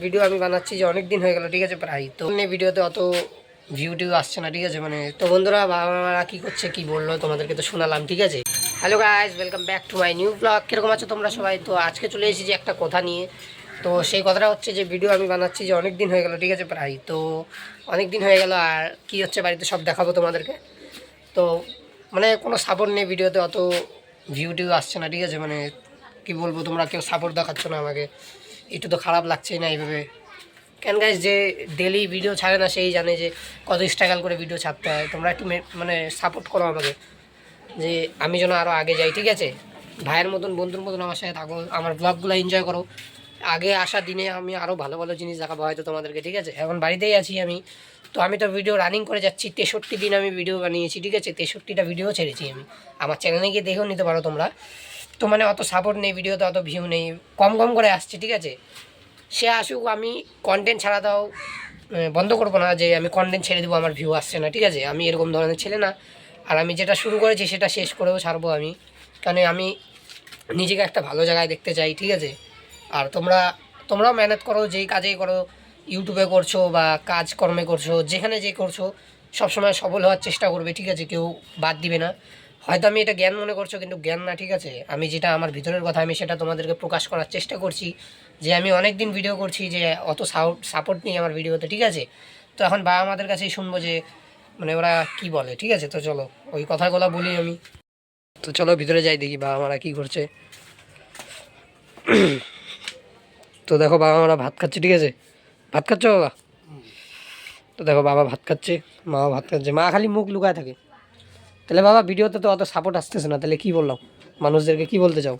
Video আমি বানাচ্ছি যে অনেক দিন হয়ে গেল, ঠিক আছে, প্রায় তো ভিডিওতে অত ভিউ টিউ আসছে না, ঠিক আছে। মানে তো বন্ধুরা, বাবা মারা কী করছে কী বললো তোমাদেরকে তো শোনালাম, ঠিক আছে। Hello guys, welcome back to my new blog. কীরকম আছো তোমরা সবাই? তো আজকে চলে এসেছি যে একটা কথা নিয়ে। তো সেই কথাটা হচ্ছে যে ভিডিও আমি বানাচ্ছি যে অনেক দিন হয়ে গেল, ঠিক আছে, প্রায় তো অনেক দিন হয়ে গেল। আর কী হচ্ছে বাড়িতে সব দেখাবো তোমাদেরকে। তো মানে কোনো সাপোর্ট নেই ভিডিওতে, অত ভিউ টিউ আসছে না, ঠিক আছে। মানে কী বলবো, তোমরা কেউ সাপোর্ট দেখাচ্ছ না আমাকে, একটু তো খারাপ লাগছেই না এইভাবে। কেন গাইজ, যে ডেলি ভিডিও ছাড়ে না সেই জানে যে কত স্ট্রাগল করে ভিডিও ছাড়তে হয়। তোমরা একটু মানে সাপোর্ট করো আমাকে, যে আমি যেন আরও আগে যাই, ঠিক আছে। ভাইয়ের মতন, বন্ধুর মতন আমার সাথে থাকো, আমার ব্লগগুলো এনজয় করো। আগে আসা দিনে আমি আরও ভালো ভালো জিনিস দেখাবো হয়তো তোমাদেরকে, ঠিক আছে। এখন বাড়িতেই আছি আমি, তো আমি তো ভিডিও রানিং করে যাচ্ছি। 63 দিন আমি ভিডিও বানিয়েছি, ঠিক আছে। 63টা ভিডিও ছেড়েছি আমি, আমার চ্যানেলে গিয়ে দেখেও নিতে পারো তোমরা। তো মানে অত সাপোর্ট নেই ভিডিওতে, অত ভিউ নেই, কম কম করে আসছে, ঠিক আছে। সে আসুক, আমি কন্টেন্ট ছাড়া দাও বন্ধ করবো না যে আমি কন্টেন্ট ছেড়ে দেবো আমার ভিউ আসছে না, ঠিক আছে। আমি এরকম ধরনের ছেলে না। আর আমি যেটা শুরু করেছি সেটা শেষ করেও ছাড়বো আমি, কারণ আমি নিজেকে একটা ভালো জায়গায় দেখতে চাই, ঠিক আছে। আর তোমরাও মেহনত করো, যেই কাজেই করো, ইউটিউবে করছো বা কাজকর্মে করছো, যেখানে যে করছো, সবসময় সফল হওয়ার চেষ্টা করবে, ঠিক আছে। কেউ বাদ দিবে না। হয়তো আমি এটা জ্ঞান মনে করছো, কিন্তু জ্ঞান না, ঠিক আছে। আমি যেটা আমার ভিতরের কথা আমি সেটা তোমাদেরকে প্রকাশ করার চেষ্টা করছি, যে আমি অনেক দিন ভিডিও করছি, যে অত সাপোর্ট নেই আমার ভিডিওতে, ঠিক আছে। তো এখন বাবা আমাদের কাছেই শুনবো যে মানে ওরা কি বলে, ঠিক আছে। তো চলো ওই কথাগুলো বলি আমি। তো চলো ভিতরে যাই, দেখি বাবা মারা কী করছে। তো দেখো বাবা মারা ভাত খাচ্ছে, ঠিক আছে। ভাত খাচ্ছ বাবা? তো দেখো বাবা ভাত খাচ্ছে, মাও ভাত খাচ্ছে। মা খালি মুখ লুকায় থাকে। তাহলে বাবা ভিডিওতে তো অত সাপোর্ট আসতেছে না, তাহলে কী বললাম মানুষদেরকে, কী বলতে চাও?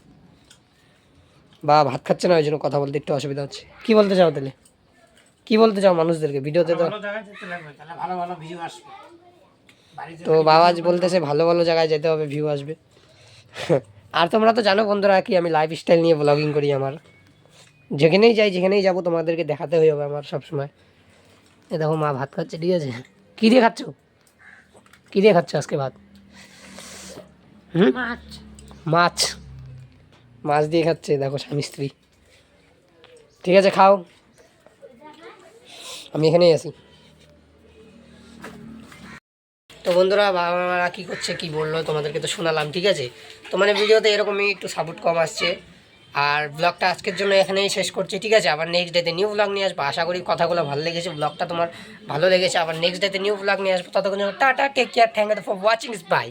বাবা ভাত খাচ্ছে না, ওই জন্য কথা বলতে একটু অসুবিধা হচ্ছে। কী বলতে চাও তাহলে, কী বলতে চাও মানুষদেরকে ভিডিওতে? তো তো বাবা আজ বলতেছে ভালো ভালো জায়গায় যেতে হবে, ভিউ আসবে। আর তোমরা তো জানো বন্ধুরা কি আমি লাইফস্টাইল নিয়ে ব্লগিং করি। আমার যেখানেই যাই, যেখানেই যাবো তোমাদেরকে দেখাতে হয়ে হবে আমার সবসময়। এ দেখো মা ভাত খাচ্ছে, ঠিক আছে। কী দিয়ে খাচ্ছ, কী দিয়ে খাচ্ছ আজকে ভাত? মাছ, মাছ দিয়ে খাচ্ছে দেখো স্বামী স্ত্রী। ঠিক আছে খাও, আমি এখানেই আছি। তো বন্ধুরা, বাবা মারা কী করছে কী বললো তোমাদেরকে তো শোনালাম, ঠিক আছে। তো মানে ভিডিওতে এরকমই একটু সাপোর্ট কম আসছে। আর ব্লগটা আজকের জন্য এখানেই শেষ করছি, ঠিক আছে। আবার নেক্সট ডেতে নিউ ব্লগ নিয়ে আসবো। আশা করি কথাগুলো ভালো লেগেছে, ব্লগটা তোমার ভালো লেগেছে। আবার নেক্সট ডেতে নিউ ব্লগ নিয়ে আসবো। ততক্ষণ tata, take care, thank you for watching, by.